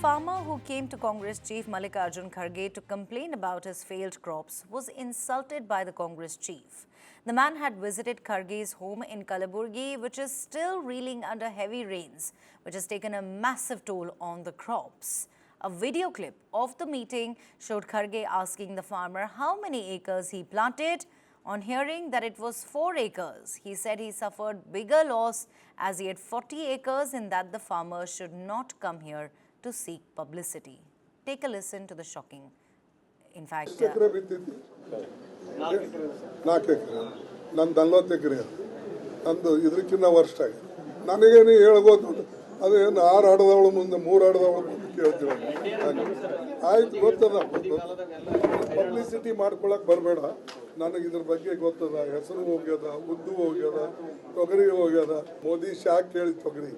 farmer who came to Congress chief Mallikarjun Kharge to complain about his failed crops was insulted by the Congress chief. The man had visited Kharge's home in Kalaburagi, which is still reeling under heavy rains, which has taken a massive toll on the crops. A video clip of the meeting showed Kharge asking the farmer how many acres he planted. On hearing that it was 4 acres, he said he suffered bigger loss as he had 40 acres and that the farmer should not come here to seek publicity. Take a listen to the shocking. In fact, 4 ಬಿತ್ತಿದ್ದಿ 4 ಎಕರೆ ನಂದು 40 ಎಕರೆ ನಂದು ಇದಕ್ಕಿಂತ ವರ್ಷ ಆಗಿದೆ ನನಗೇನು ಹೇಳ್ಬೋದು ಅದೇನು 6 ಆಡದವಳು ಮುಂದೆ 3 ಆಡದವಳು ಮುಂದೆ ಕೇಳ್ತೀವಿ ಆಯ್ತು ಗೊತ್ತದ ಪಬ್ಲಿಸಿಟಿ ಮಾಡ್ಕೊಳಕ್ಕೆ ಬರಬೇಡ ನನಗೆ ಇದ್ರ ಬಗ್ಗೆ ಗೊತ್ತದ ಹೆಸರು ಹೋಗ್ಯದ ಉದ್ದು ಹೋಗ್ಯದ ತೊಗರಿ ಹೋಗ್ಯದ ಮೋದಿ ಶಾಕ್ ಕೇಳಿ ತೊಗರಿ.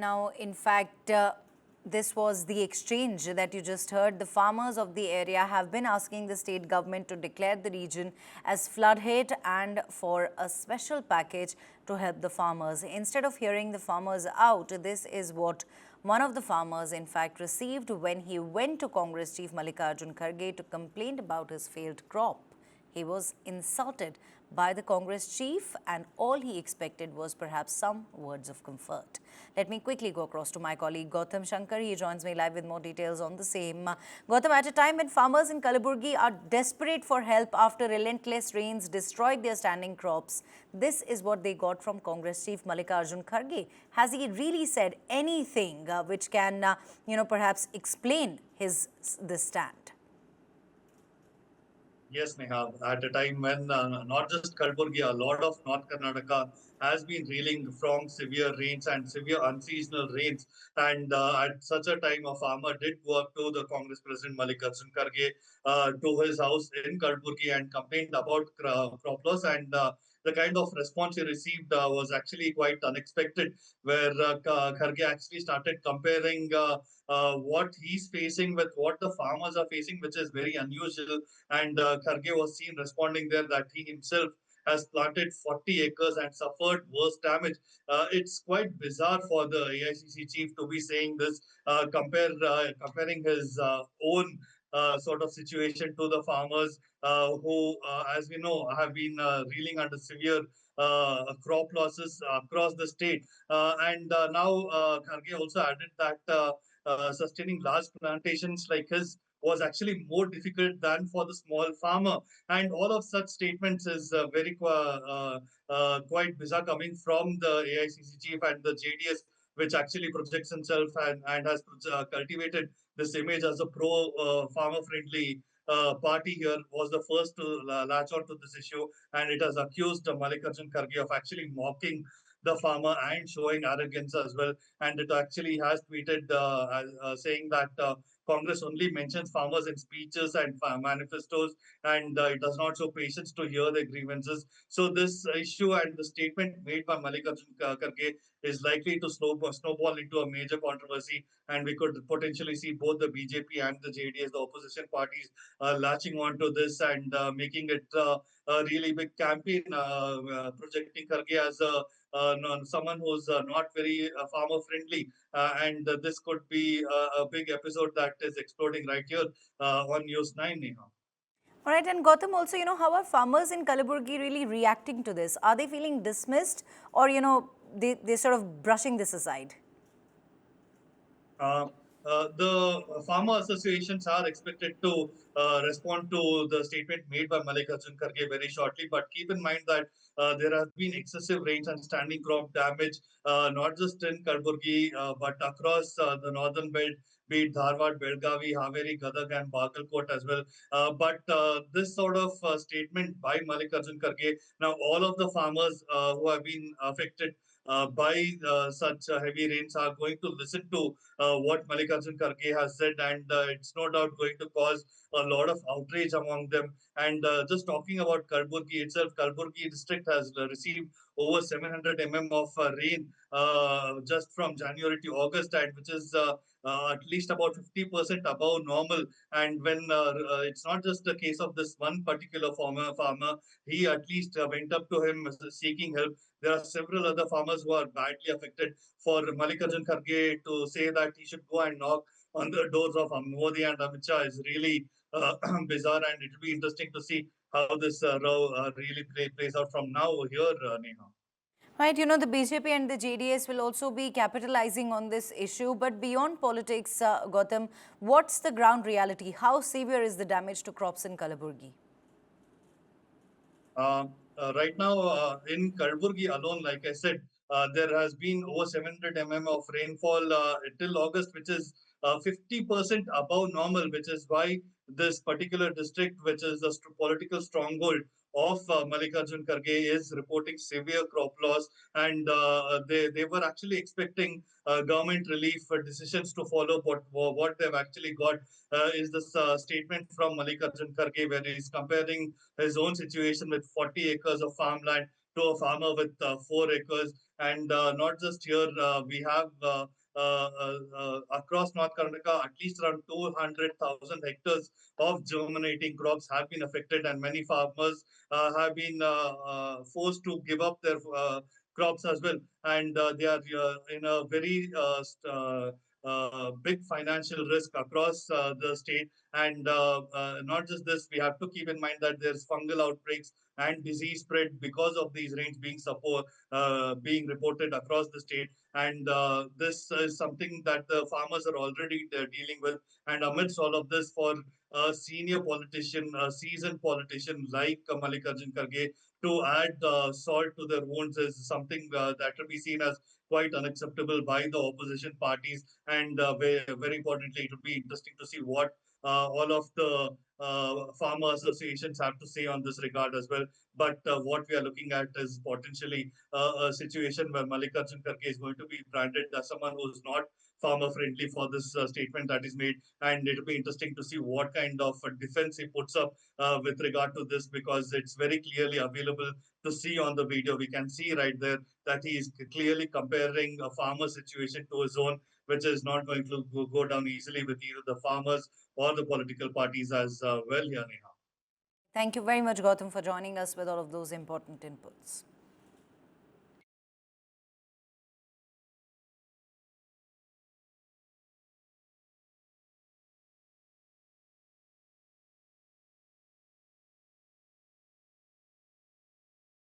Now, in fact, this was the exchange that you just heard. The farmers of the area have been asking the state government to declare the region as flood hit and for a special package to help the farmers. Instead of hearing the farmers out, this is what one of the farmers in fact received when he went to Congress chief Mallikarjun Kharge to complain about his failed crop. He was insulted by the Congress chief and all he expected was perhaps some words of comfort. Let me quickly go across to my colleague Gautam Shankar. He joins me live with more details on the same. Gautam, at a time when farmers in Kalaburagi are desperate for help after relentless rains destroyed their standing crops, this is what they got from Congress chief Mallikarjun Kharge. Has he really said anything which can, perhaps explain this stand? Yes, Neha. At a time when not just Kalaburagi, a lot of North Karnataka has been reeling from severe rains and severe unseasonal rains. And at such a time, a farmer did go up to the Congress President Mallikarjun Kharge to his house in Kalaburagi and complained about crop loss. And the kind of response he received was actually quite unexpected, where Kharge actually started comparing what he's facing with what the farmers are facing, which is very unusual. And Kharge was seen responding there that he himself has planted 40 acres and suffered worse damage. It's quite bizarre for the AICC chief to be saying this, comparing his own sort of situation to the farmers who, as we know, have been reeling under severe crop losses across the state. And now Kharge also added that sustaining large plantations like his was actually more difficult than for the small farmer. And all of such statements is quite bizarre coming from the AICC chief and the JDS, which actually projects himself and has cultivated this image as a farmer friendly party here, was the first to latch on to this issue. And it has accused Mallikarjun Kharge of actually mocking the farmer and showing arrogance as well. And it actually has tweeted saying that Congress only mentions farmers in speeches and manifestos, and it does not show patience to hear their grievances. So this issue and the statement made by Mallikarjun Kharge is likely to snowball into a major controversy, and we could potentially see both the BJP and the JDS, the opposition parties, latching on to this and making it a really big campaign, projecting Kharge as someone who's not very farmer friendly. And this could be a big episode that is exploding right here on News9, Neha. All right, and Gautam, also, how are farmers in Kalaburagi really reacting to this? Are they feeling dismissed or, they're sort of brushing this aside? The farmer associations are expected to respond to the statement made by Mallikarjun Kharge very shortly. But keep in mind that there have been excessive rains and standing crop damage, not just in Kalaburagi, but across the northern belt, be it Dharwad, Belgavi, Haveri, Gadag, and Bagalkot as well. But this sort of statement by Mallikarjun Kharge, now all of the farmers who have been affected by such heavy rains are going to listen to what Mallikarjun Kharge has said, and it's no doubt going to cause a lot of outrage among them. And just talking about Kalaburagi itself, Kalaburagi district has received over 700 of rain just from January to August, and which is at least about 50% above normal. And when it's not just the case of this one particular farmer, he at least went up to him seeking help. There are several other farmers who are badly affected. For Mallikarjun Kharge to say that he should go and knock on the doors of Modi and Amit Shah is really bizarre, and it will be interesting to see how this row really plays out from now here, Neha. Right, the BJP and the JDS will also be capitalizing on this issue. But beyond politics, Gautam, what's the ground reality? How severe is the damage to crops in Kalaburagi? Right now, in Kalaburagi alone, like I said, there has been over 700 of rainfall till August, which is 50% above normal, which is why this particular district, which is the political stronghold of Mallikarjun Kharge, is reporting severe crop loss. And they were actually expecting government relief decisions to follow, but what they've actually got is this statement from Mallikarjun Kharge, where he's comparing his own situation with 40 acres of farmland to a farmer with 4 acres. And not just here, we have across North Karnataka, at least around 200,000 hectares of germinating crops have been affected, and many farmers have been forced to give up their crops as well. And they are in a very big financial risk across the state. And not just this, we have to keep in mind that there's fungal outbreaks and disease spread because of these rains being reported across the state. And this is something that the farmers are already dealing with. And amidst all of this, for a senior politician, a seasoned politician like Mallikarjun Kharge, to add salt to their wounds is something that will be seen as quite unacceptable by the opposition parties. And very importantly, it will be interesting to see what all of the farmer associations have to say on this regard as well. But what we are looking at is potentially a situation where Mallikarjun Kharge is going to be branded as someone who is not farmer friendly for this statement that is made. And it will be interesting to see what kind of defense he puts up with regard to this, because it's very clearly available to see on the video. We can see right there that he is clearly comparing a farmer situation to his own, which is not going to go down easily with either the farmers or the political parties as well here, Neha. Thank you very much, Gautam, for joining us with all of those important inputs.